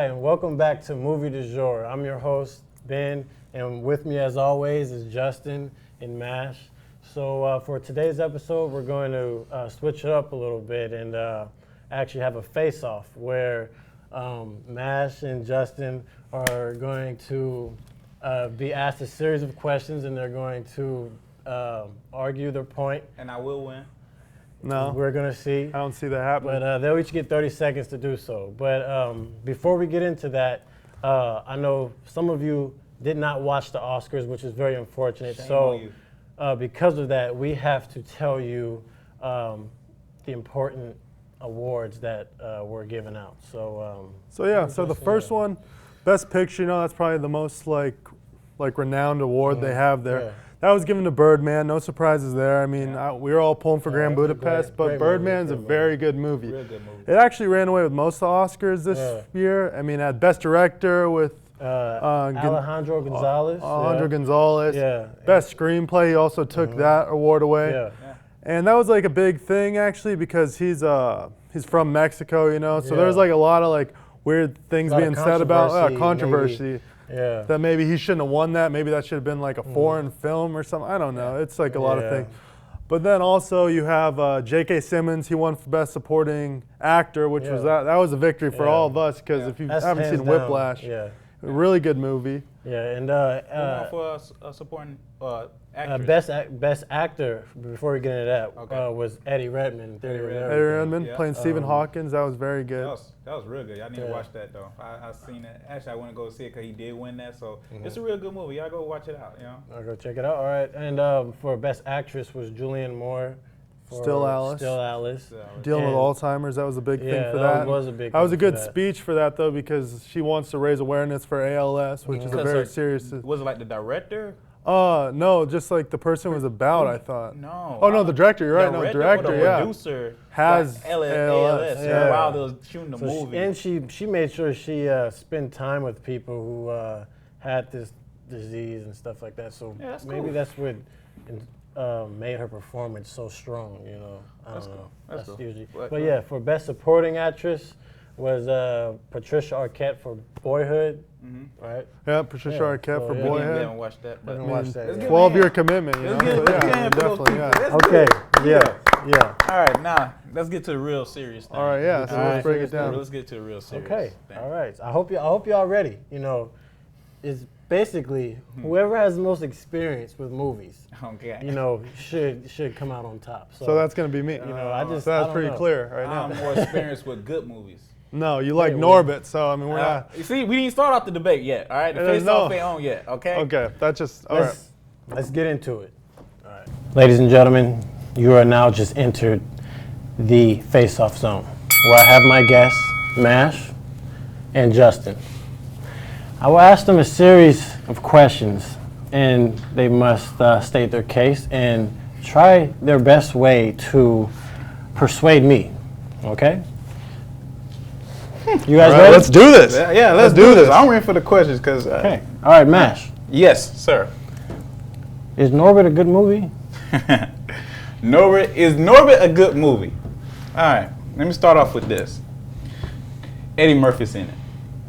Hi, and welcome back to Movie Dujour. I'm your host, Ben, and with me as always is Justin and Mash. So for today's episode, we're going to switch it up a little bit and actually have a face-off where Mash and Justin are going to be asked a series of questions, and they're going to argue their point. And I will win. No. We're going to see. I don't see that happening. But they'll each get 30 seconds to do so. But before we get into that, I know some of you did not watch the Oscars, which is very unfortunate. Shame so on you. because of that, we have to tell you the important awards that were given out. So the first one, Best Picture, that's probably the most like renowned award they have there. Yeah. That was given to Birdman. No surprises there. I mean, we were all pulling for Grand Budapest, but great Birdman's movie, a very good movie. Real good movie. It actually ran away with most of the Oscars this year. I mean, it had Best Director with Alejandro Gonzalez. Gonzalez. Yeah. Best Screenplay, he also took that award away. Yeah. And that was like a big thing actually because he's from Mexico, so there's like a lot of like weird things being said about controversy. Yeah. That maybe he shouldn't have won that. Maybe that should have been like a foreign film or something. I don't know. It's like a lot of things. But then also you have J.K. Simmons. He won for Best Supporting Actor, which was that was a victory for all of us because if you haven't seen Whiplash, really good movie. Yeah, and for supporting actress. best actor. Before we get into that, was Eddie Redmayne. Eddie Redmayne playing Stephen Hawkins. That was very good. That was real good. I need to watch that though. I seen it. Actually, I want to go see it because he did win that. So it's a real good movie. Y'all go watch it out. I'll go check it out. All right, and for best actress was Julianne Moore. Still Alice. Dealing with Alzheimer's, that was a big thing for that. Was a big that was a thing good speech for that though because she wants to raise awareness for ALS, which is a very serious. Was it like the director? No, just like the person was about, I thought. No. Oh, no, the director, you're right. No, director, the producer has ALS. Yeah. While they was shooting the movie. And she made sure she spent time with people who had this disease and stuff like that. So maybe that's what made her performance so strong, I don't know. That's usually. But for Best Supporting Actress was Patricia Arquette for Boyhood, right? Yeah, Patricia Arquette for Boyhood. We haven't watched that. But 12-year commitment, definitely. Okay, yeah. All right, now let's get to the real serious thing. All right, so let's break it down. Let's get to the real serious thing. All right. I hope y'all ready. It's basically whoever has the most experience with movies. Should come out on top. So that's gonna be me. That's pretty clear right now. I'm more experienced with good movies. No, you like Norbit, so I mean we're not. You see, we didn't start off the debate yet. All right, the face-off ain't on yet. Okay. Okay, that's just all right. Let's get into it. All right, ladies and gentlemen, you are now just entered the face-off zone, where I have my guests, Mash and Justin. I will ask them a series of questions, and they must state their case and try their best way to persuade me. Okay? You guys ready? Let's do this. Yeah, let's do this. I'm ready for the questions because. Okay. All right, Mash. Yes, sir. Is Norbit a good movie? Is Norbit a good movie? All right. Let me start off with this. Eddie Murphy's in it.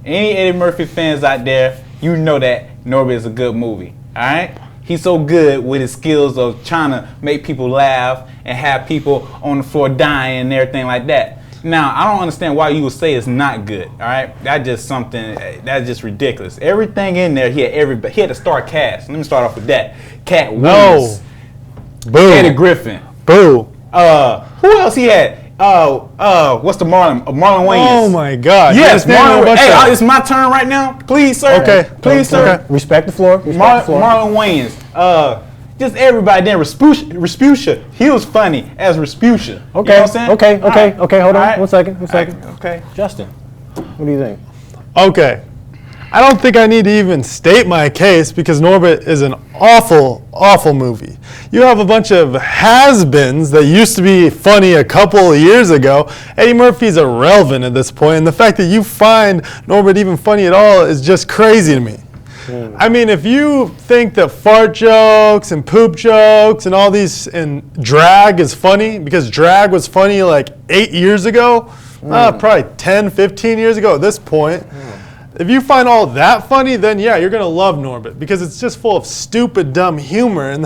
Any Eddie Murphy fans out there, you know that Norbit is a good movie. All right. He's so good with his skills of trying to make people laugh and have people on the floor dying and everything like that. Now, I don't understand why you would say it's not good, all right? That's just ridiculous. Everything in there, he had a star cast. Let me start off with that. Cat Williams. Boo. Eddie Griffin. Boo. Who else he had? What's the Marlon Wayans? Oh my God. Yes, Marlon. Hey, it's my turn right now. Please, sir. Okay. Please, sir. Okay. Respect the floor. Marlon Wayans. Just everybody then. Rasputia. He was funny as Rasputia. Okay. You know what I'm saying? Okay. Hold on. Right. One second. Okay. Justin, what do you think? Okay. I don't think I need to even state my case because Norbit is an awful, awful movie. You have a bunch of has-beens that used to be funny a couple of years ago. Eddie Murphy's irrelevant at this point, and the fact that you find Norbit even funny at all is just crazy to me. I mean, if you think that fart jokes and poop jokes and all these and drag is funny, because drag was funny like 8 years ago, probably 10, 15 years ago at this point. if you find all that funny, then yeah, you're gonna love Norbit because it's just full of stupid, dumb humor.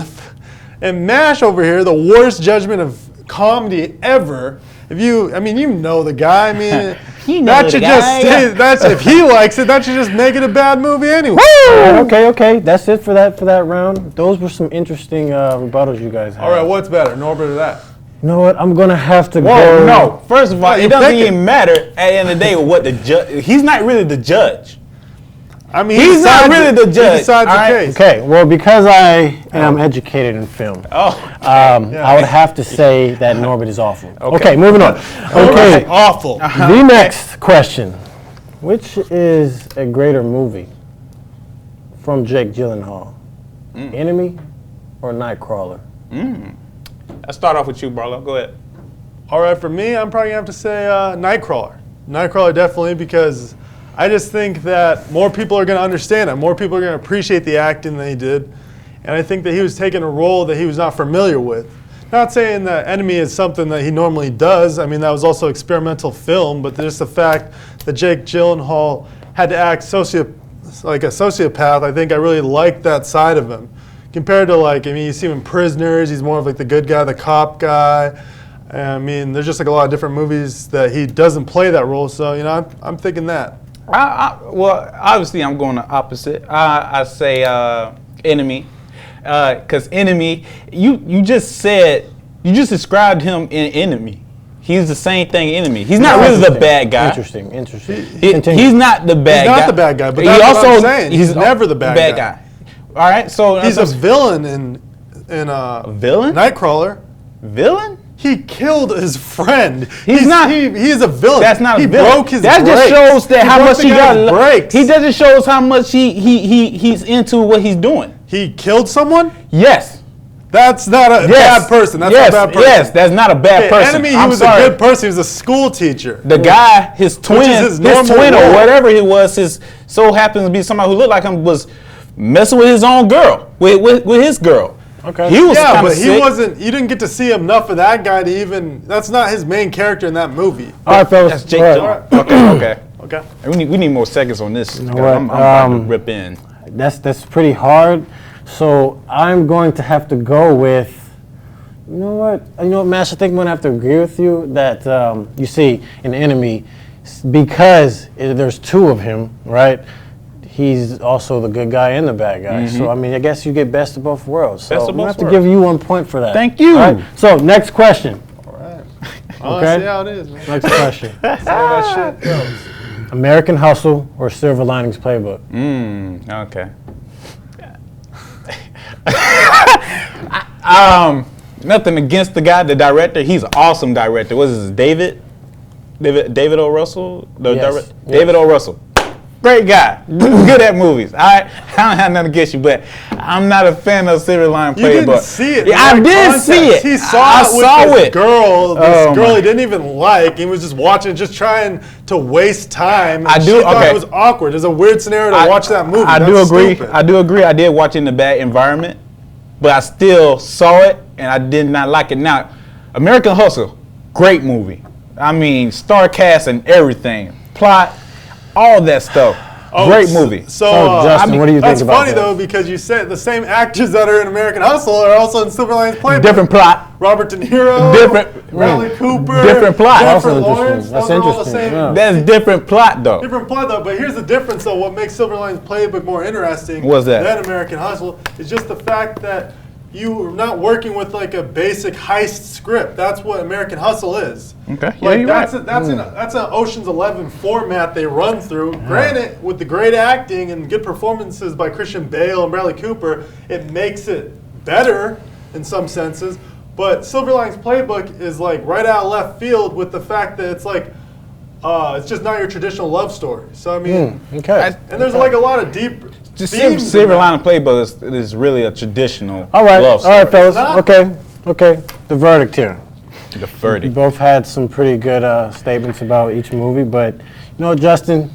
And MASH over here, the worst judgment of comedy ever. I mean, you know the guy. I mean, that should just stay. That's if he likes it. That should just make it a bad movie anyway. Okay. That's it for that round. Those were some interesting rebuttals you guys had. All right, what's better, Norbit or that? You know what? I'm gonna have to Whoa, go. no. First of all, No, it you doesn't pick it. even matter at the end of the day what the judge. He's not really the judge. I mean, He's not really the judge. He decides all the right? case. Okay, well, because I am educated in film, I would have to say that Norbit is awful. Okay, moving on. Okay, Awful. the next question. Which is a greater movie from Jake Gyllenhaal? Enemy or Nightcrawler? Let's start off with you, Barlow. Go ahead. All right, for me, I'm probably gonna have to say Nightcrawler. Nightcrawler definitely, because I just think that more people are gonna understand it. More people are gonna appreciate the acting that he did, and I think that he was taking a role that he was not familiar with. Not saying that Enemy is something that he normally does. I mean, that was also experimental film, but just the fact that Jake Gyllenhaal had to act like a sociopath, I think I really liked that side of him. Compared to I mean, you see him in Prisoners, he's more of like the good guy, the cop guy. I mean, there's just like a lot of different movies that he doesn't play that role, so, you know, I'm thinking that. Well, obviously, I'm going the opposite. I say Enemy, because Enemy, you just described him in Enemy. He's the same thing in Enemy. He's not really the bad guy. Interesting. He's not the bad guy. He's not the bad guy, but that's what I'm saying. He's never the bad guy. All right, so He's a villain in villain? Nightcrawler. Villain? He killed his friend. He's not. He is a villain. That's not a villain. He broke his that brakes. just shows that how broke much the he guy's got. brakes. He just shows how much he's into what he's doing. He killed someone? Yes. That's not a bad person. That's not a bad person. Yes, that's not a bad person. Enemy, he I'm was sorry. a good person. He was a school teacher. The guy, his twin, his normal or role. whatever he was, so happens to be somebody who looked like him, was messing with his own girl, with his girl. Okay. He was Yeah, but sick. he wasn't. You didn't get to see enough of that guy to even. That's not his main character in that movie. All right, fellas. That's Jake. All right. Okay. Okay. We need more seconds on this. know 'cause what? I'm about to rip in. That's pretty hard. So I'm going to have to go with. You know what, Mash? I think I'm gonna have to agree with you that you see an Enemy because there's two of him, right? He's also the good guy and the bad guy. So I mean, I guess you get best of both worlds. So Best of I'm gonna both have to worlds. give you 1 point for that. Thank you. All right, so next question. All right. Okay. See how it is, man. Next question. See how that shit goes. American Hustle or Silver Linings Playbook? Okay. Nothing against the guy, the director. He's an awesome director. What is this, David O. Russell? Yes. David O. Russell. Great guy. Good at movies. I don't have nothing against you, but I'm not a fan of Silver Line You Playbook. didn't see it. Yeah, I in did context. see it. He I saw it with this girl. This Oh, girl my. he didn't even like. He was just watching, just trying to waste time. I And do- She thought okay. it was awkward. It was a weird scenario to watch that movie. I do That's agree. stupid. I do agree. I did watch it in a bad environment, but I still saw it and I did not like it. Now, American Hustle, great movie. I mean, star cast and everything, plot, all that stuff. Great movie. So, Justin, what do you think that's about funny that? though, because you said the same actors that are in American Hustle are also in Silver Linings Playbook. Different plot. Robert De Niro, Different- Bradley Cooper, different plot. Jennifer Also interesting. Lawrence. That's Those are all the interesting, same. yeah. That's different plot though. Different plot though, but here's the difference though. What makes Silver Linings Playbook more interesting What's that? than American Hustle is just the fact that you're not working with like a basic heist script. That's what American Hustle is. Okay. Yeah, Like you're that's right. that's an Ocean's 11 format they run through. Granted, with the great acting and good performances by Christian Bale and Bradley Cooper, it makes it better in some senses. But Silver Linings Playbook is like right out of left field with the fact that it's like it's just not your traditional love story. So I mean, Okay. and there's like a lot of deep Just themes in Silver that. Line Playbook is really a traditional All right. love All right, story. fellas. Not- Okay. The verdict here. The You verdict. both had some pretty good statements about each movie, but you know, Justin,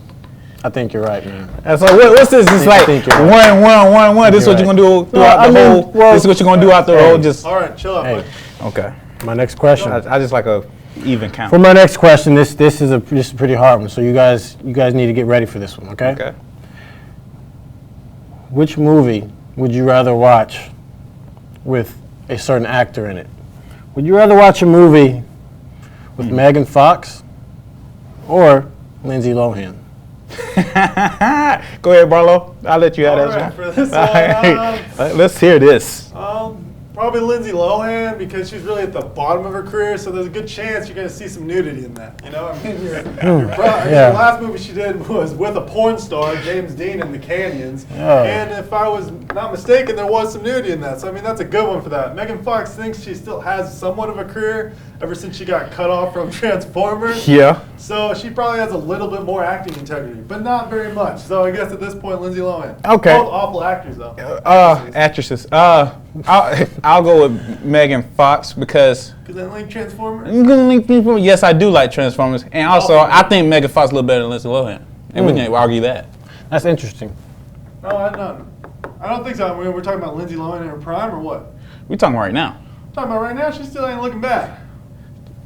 I think you're right, man. And so what's this? It's like think you're right. 1-1-1-1. This is what You're you're gonna do throughout I the mean, whole. well, This is what you're gonna do out the whole. Just All right, chill out. Hey, bud. okay. my next question. I just like a even count. For my next question, this is a pretty hard one, so you guys need to get ready for this one, okay? Okay. Which movie would you rather watch with a certain actor in it? Would you rather watch a movie with Megan Fox or Lindsay Lohan? Go ahead, Barlow. I'll let you have All that right, one. for this one, Let's hear this. probably Lindsay Lohan because she's really at the bottom of her career, so there's a good chance you're going to see some nudity in that. You know, I mean, the last movie she did was with a porn star, James Dean, in the Canyons, and if I was not mistaken, there was some nudity in that. So I mean, that's a good one for that. Megan Fox thinks she still has somewhat of a career ever since she got cut off from Transformers. Yeah. So she probably has a little bit more acting integrity, but not very much. So I guess at this point, Lindsay Lohan. Okay. Both awful actors, though. Actresses. I'll go with Megan Fox because. Because I like Transformers? Yes, I do like Transformers. And also, I think Megan Fox a little better than Lindsay Lohan. And we can argue that. That's interesting. No, I don't think so. I mean, we're talking about Lindsay Lohan in her prime or what? We're talking right now. Talking about right now, she still ain't looking bad.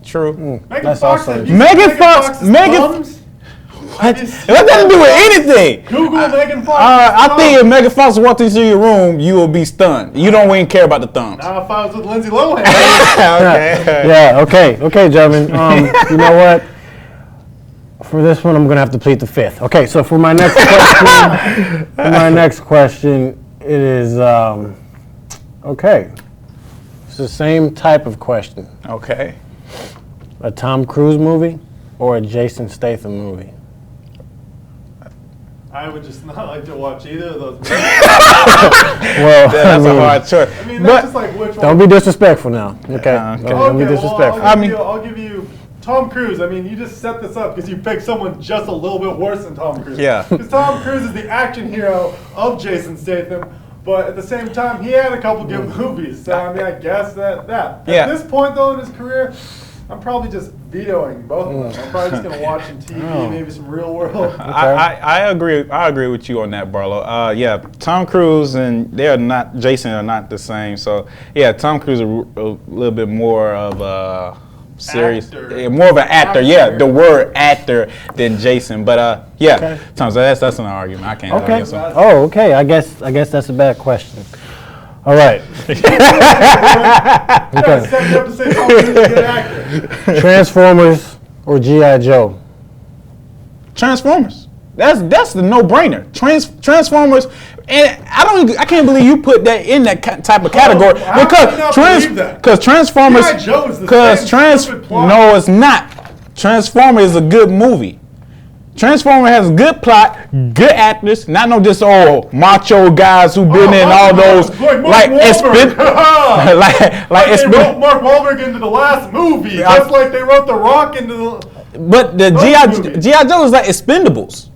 True. Megan That's Fox. also- have you seen Megan Fox- Fox's Megan- thumbs? What? What does to do with anything? Google Megan Fox. I think if Megan Fox walked into your room, you will be stunned. You don't even care about the thumbs. Now if I was with Lindsay Lohan. Okay. Yeah, okay, gentlemen. You know what? For this one, I'm going to have to plead the fifth. Okay, so for my next question, it is, okay. It's the same type of question. Okay. A Tom Cruise movie or a Jason Statham movie? I would just not like to watch either of those movies. Well, That's a hard choice. I mean, that's just like which one. don't be disrespectful now, okay? Okay. Don't be disrespectful. I'll give you Tom Cruise. I mean, you just set this up because you picked someone just a little bit worse than Tom Cruise. Yeah. Because Tom Cruise is the action hero of Jason Statham, but at the same time, he had a couple good movies. So I mean, I guess that. Yeah. At this point, though, in his career, I'm probably just vetoing both of them. I'm probably just gonna watch some TV, maybe some Real World. I agree. I agree with you on that, Barlow. Yeah, Tom Cruise and Jason are not the same. So yeah, Tom Cruise is a little bit more of a serious, more of an actor. Yeah, the word actor than Jason. But yeah, Okay. Tom. So that's an argument. I can't argue against him. Oh, okay. I guess that's a bad question. All right. Gotta set you up to say Tom Cruise is a good actor. Transformers or G.I. Joe? Transformers. That's the no-brainer. Transformers, and I can't believe you put that in that type of category how can you not believe that? because Transformers. G.I. Joe is the same stupid plot. No, it's not. Transformers is a good movie. Transformer has a good plot, good actors, not no just macho guys who been in all those like they wrote Mark Wahlberg into the last movie, just like they wrote The Rock into the. But the G.I. Joe is like Expendables.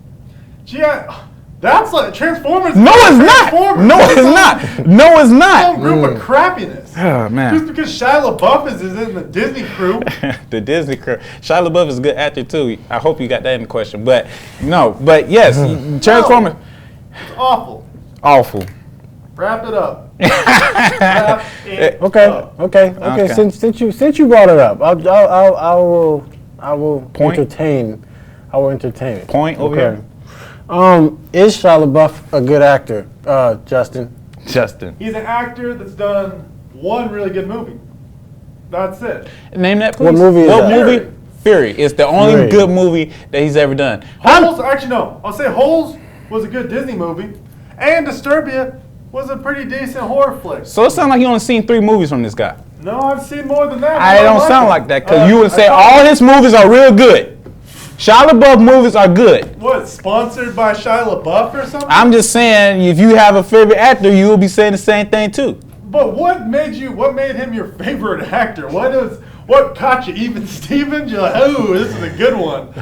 That's like Transformers. No, it's not. Transformers. No, it's not. No, it's not. Some group of crappiness. Oh man. Just because Shia LaBeouf is in the Disney crew. The Disney crew. Shia LaBeouf is a good actor too. I hope you got that in the question. But no, but yes, Transformers. It's awful. Awful. Wrap it up. Wrap it Okay. Okay. Since you brought it up, I will Point? entertain. I will entertain it. Point over here. Is Shia LaBeouf a good actor, Justin? Justin. He's an actor that's done one really good movie. That's it. Name that, please. What movie is What that? movie? Fury. It's the only Fury. good movie that he's ever done. Holes, actually no. I'll say Holes was a good Disney movie, and Disturbia was a pretty decent horror flick. So it sounds like you only seen 3 movies from this guy. No, I've seen more than that. I don't sound it. like that because you would I say thought- all his movies are real good. Shia LaBeouf movies are good. What, sponsored by Shia LaBeouf or something? I'm just saying, if you have a favorite actor, you will be saying the same thing too. But what made him your favorite actor? What caught you? Even Stevens? You're like, oh, this is a good one.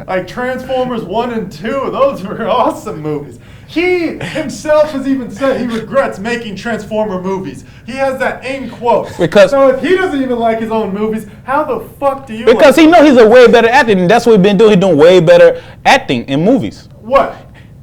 Like Transformers 1 and 2, those were awesome movies. He himself has even said he regrets making Transformer movies. He has that in quotes. So if he doesn't even like his own movies, how the fuck do you Because like he knows he's a way better actor, and that's what he's been doing. He's doing way better acting in movies. What?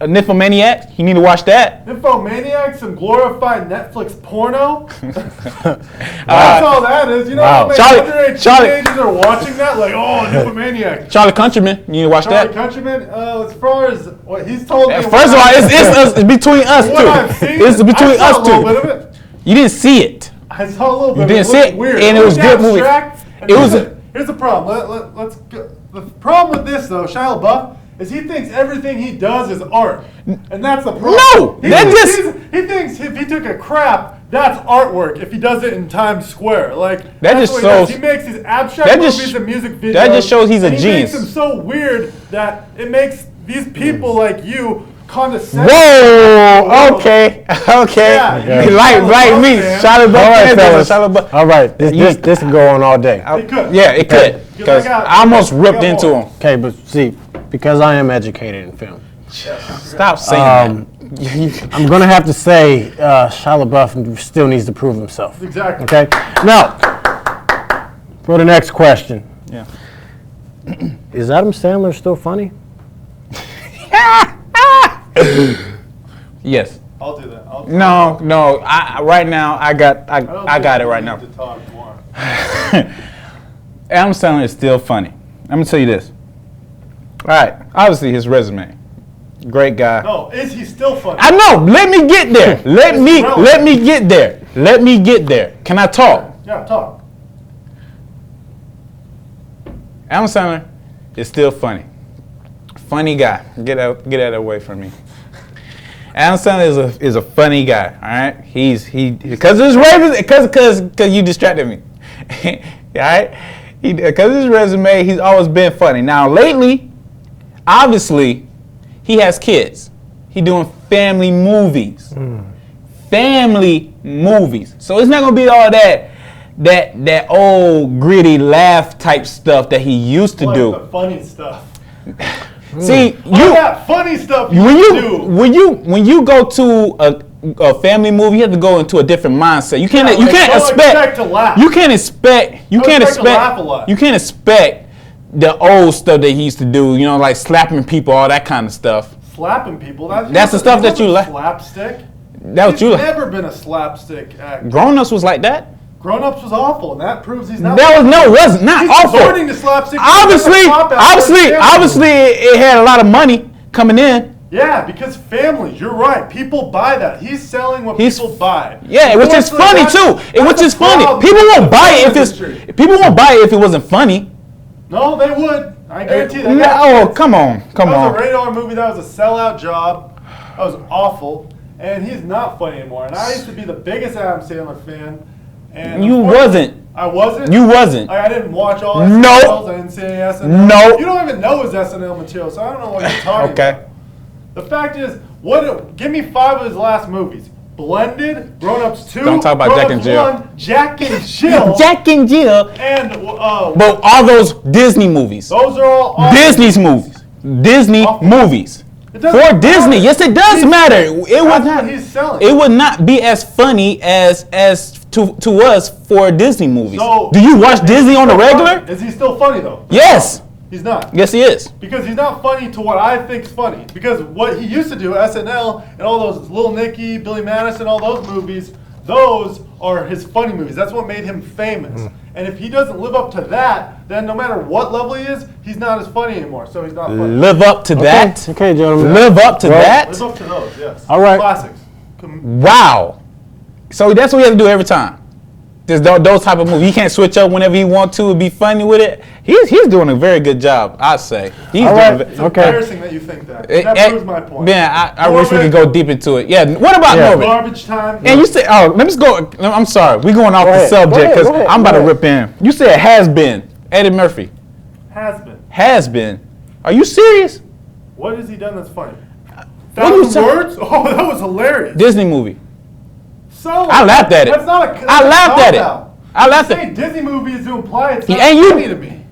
Nymphomaniac. You need to watch that. Nymphomaniac, some glorified Netflix porno. That's all that is. You know how many underage teenagers are watching that? Like, oh, Nymphomaniac. Charlie Countryman. You need to watch Charlie that. Countryman. As far as what he's told me. First of all, it's between us what I've two. seen, It's between I saw us a little bit two. of it. You didn't see it. I saw a little bit. You didn't of see it. it, Weird. and it was good movie. And It was here's the problem. Let's go. The problem with this though, Shia LaBeouf, is he thinks everything he does is art, and that's the problem. No, he thinks if he took a crap, that's artwork. If he does it in Times Square, like That that's just what he does. shows- He makes these abstract that just- movies and music videos. that just shows he's a and he genius. makes them so weird that it makes these people like you condescend. Whoa. Okay. Yeah, you like me. fan. Shia LaBeouf. All right, fellas. Shia LaBeouf. All right, this can go on all day. It could. Yeah, it could. Because I almost ripped into him. Okay, but see, because I am educated in film, Stop saying that. I'm gonna have to say Shia LaBeouf still needs to prove himself. Exactly. Okay. Now, for the next question, Yeah. is Adam Sandler still funny? Yes. I'll do that. No. Right now, I got it right now. To talk more. Adam Sandler is still funny. I'm gonna tell you this. All right. Obviously, his resume. Great guy. No, is he still funny? I know. Let me get there. Let It's me relevant. get there. Let me get there. Can I talk? Yeah, talk. Adam Sandler is still funny. Funny guy. Get that away from me. Adam Sandler is a funny guy. All right. Because you distracted me. All right. Because his resume, he's always been funny. Now lately, obviously, he has kids. He doing family movies. Family movies. So it's not gonna be all that old gritty laugh type stuff that he used to Like do. the funny stuff. See, All that funny stuff you do. when you go to a family movie, you have to go into a different mindset. You can't Yeah, like, don't expect to laugh. You can't expect expect to laugh a lot. you can't expect the old stuff that he used to do. You know, like slapping people, all that kind of stuff. Slapping people. That's the stuff that you like. Slapstick. That what He's you like. never been a slapstick actor. Grown Ups was like that. Grown Ups was awful, and that proves he's not. It wasn't not He's awful. resorting to slapstick. Obviously, it had a lot of money coming in. Yeah, because families. You're right. People buy that. He's selling what people buy. Yeah, which is funny too. Which is funny. People won't buy it if it wasn't funny. No, they would. I guarantee that. No, come on. That was a radar movie. That was a sellout job. That was awful. And he's not funny anymore. And I used to be the biggest Adam Sandler fan. And You wasn't. I wasn't? You wasn't. I didn't watch all No. SNLs. I didn't see any SNL. No. You don't even know his SNL material, so I don't know what you're talking Okay. about. The fact is, give me 5 of his last movies. Blended, Grown Ups 2, Don't talk about Grown Jack and Ups Jill. 1, Jack and Jill, Jack and Jill. and But all those Disney movies. those are all awesome. Disney's movies. Disney Awful. movies. It doesn't For Disney. matter. Yes, it does matter. It would That's not. what he's selling. It would not be as funny as to us for Disney movies. So, Do you watch is Disney he on the still regular? funny? Is he still funny though? Yes. He's not. Yes, he is. Because he's not funny to what I think's funny. Because what he used to do, SNL and all those Little Nicky, Billy Madison, all those movies, those are his funny movies. That's what made him famous. And if he doesn't live up to that, then no matter what level he is, he's not as funny anymore. So he's not funny. Live up to that. Okay, gentlemen. Live up to that. Live up to those, yes. All right. Classics. Wow. So that's what we have to do every time. There's those type of movies. He can't switch up whenever he want to and be funny with it. He's doing a very good job, I'd say. He's All right. It's Okay. embarrassing that you think that. That proves my point. Man, I wish we could go deep into it. Yeah. What about Yeah. Norbit? Garbage time. And you said, let me just go. I'm sorry. We're going off the ahead. subject because Go ahead. I'm about Go to ahead. rip in. You said has been. Eddie Murphy. Has been. Has been. Are you serious? What has he done that's funny? What you 1,000 say- words? Oh, that was hilarious. Disney movie. So I laughed at it. That's not a. I laughed at it. cop-out. I laughed You at say it. Disney movies to imply it's Yeah, not and you- funny to me.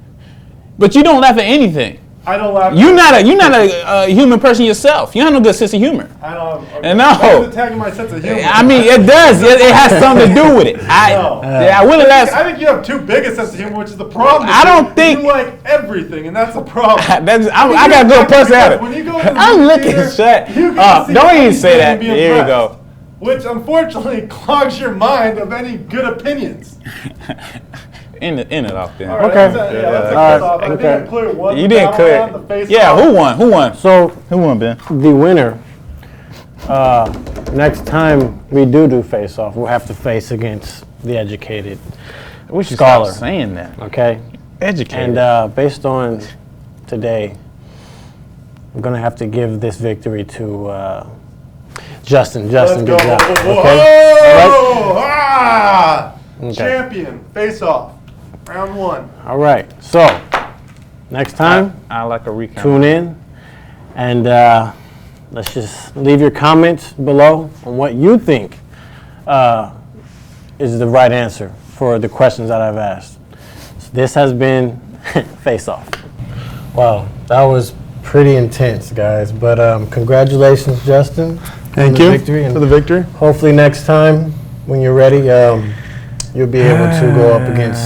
But you don't laugh at anything. I don't laugh. You're not a human person yourself. You have no good sense of humor. I don't. Okay. And no. That's attacking my sense of humor. I mean, it does. It has something to do with it. I wouldn't last. I think you have too big a sense of humor, which is the problem. I don't think you like everything, and that's the problem. I got a good personality. When you go to the I'm movie looking theater, shut. you get to see Don't even anything say that. and be Here you impressed, go. Which unfortunately clogs your mind of any good opinions. End it off then. All right, Okay. that's a All right, cutoff. I think okay. I cleared one. You didn't clear the face Yeah, off. who won? Who won? So Who won, Ben? the winner, next time we do face off, we'll have to face against the educated We should scholar. stop saying that. Okay? Educated. And based on today, I'm gonna have to give this victory to Justin. Justin, Let's good go. job. Whoa, Okay? whoa, ah! Okay. Champion, face off. Round one. All right. So next time, I like a recount. tune in and let's just leave your comments below on what you think is the right answer for the questions that I've asked. So this has been Face Off. Wow, that was pretty intense, guys. But congratulations, Justin. Thank for the you victory, and for the victory. hopefully next time when you're ready, you'll be able to go up against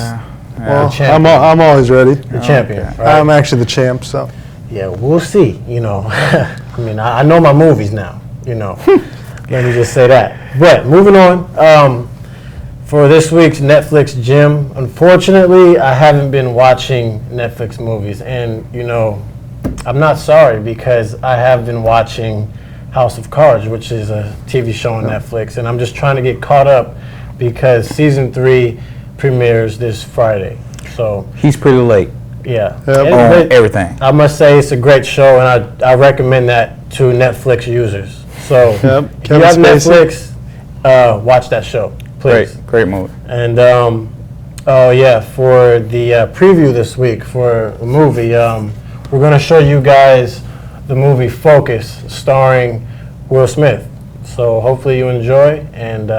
Well, the champion. I'm always ready. The champion. Okay. Right? I'm actually the champ, so. Yeah, we'll see. You know, I mean, I know my movies now. You know, let me just say that. But moving on, for this week's Netflix gym, unfortunately, I haven't been watching Netflix movies, and you know, I'm not sorry because I have been watching House of Cards, which is a TV show on Netflix, and I'm just trying to get caught up because season 3 premieres this Friday. So He's pretty late yeah, Yep. And- on but everything. I must say it's a great show, and I recommend that to Netflix users. So if you Kevin have Spacey. Netflix, watch that show, please. Great movie. And oh yeah, for the preview this week for a movie, we're going to show you guys the movie Focus, starring Will Smith. So hopefully you enjoy, and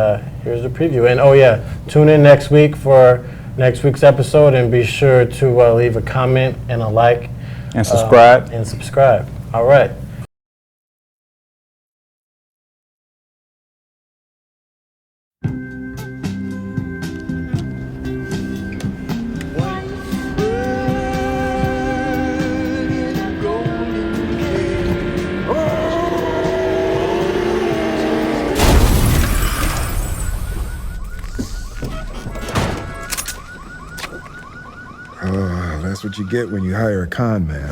here's the preview. And oh yeah, tune in next week for next week's episode, and be sure to leave a comment and a like. And subscribe. And subscribe. All right. That's what you get when you hire a con man.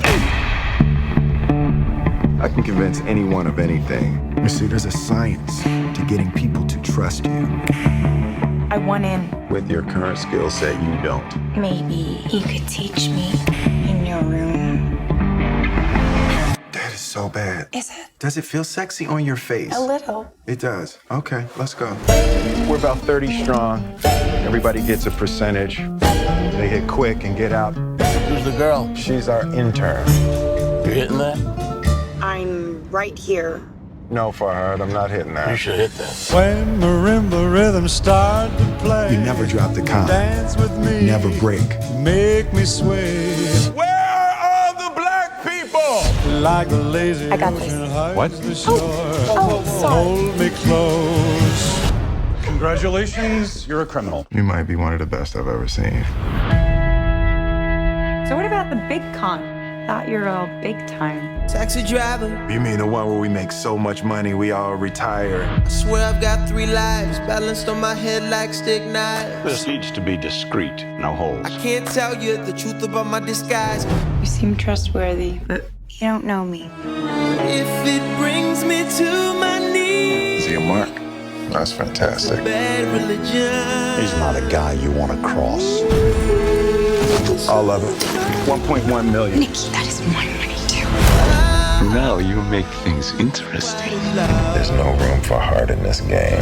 I can convince anyone of anything. You see, there's a science to getting people to trust you. I want in. With your current skill set, you don't. Maybe he could teach me in your room. That is so bad. Is it? Does it feel sexy on your face? A little. It does. Okay, let's go. We're about 30 strong. Everybody gets a percentage. They hit quick and get out. Who's the girl? She's our intern. You hitting that? I'm right here. No, Farhad, I'm not hitting You that. should hit that. When marimba rhythms start to play, You never drop the con. dance with me, Never break. make me sway. Where are the black people? Like the lazy I got this. ocean hugs What? the shore. Oh, sorry. Hold me close. Congratulations, you're a criminal. You might be one of the best I've ever seen. So what about the big con? Thought you're all big time. Taxi driver, You mean the one where we make so much money we all retire? I swear I've got 3 lives balanced on my head like stick knives. This needs to be discreet, no holes. I can't tell you the truth about my disguise. You seem trustworthy, but you don't know me. If it brings me to my knees, Is he a mark? That's fantastic. bad religion. He's not a guy you want to cross. All of it. 1.1 million. Nikki, that is my money too. Now you make things interesting. There's no room for heart in this game.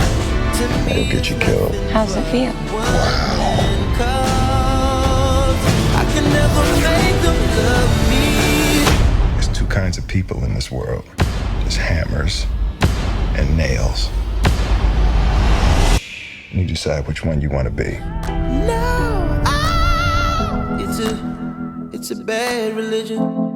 It'll get you killed. How's it feel? I can never make them love me. There's 2 kinds of people in this world. There's hammers and nails. You decide which one you want to be. No, it's a bad religion.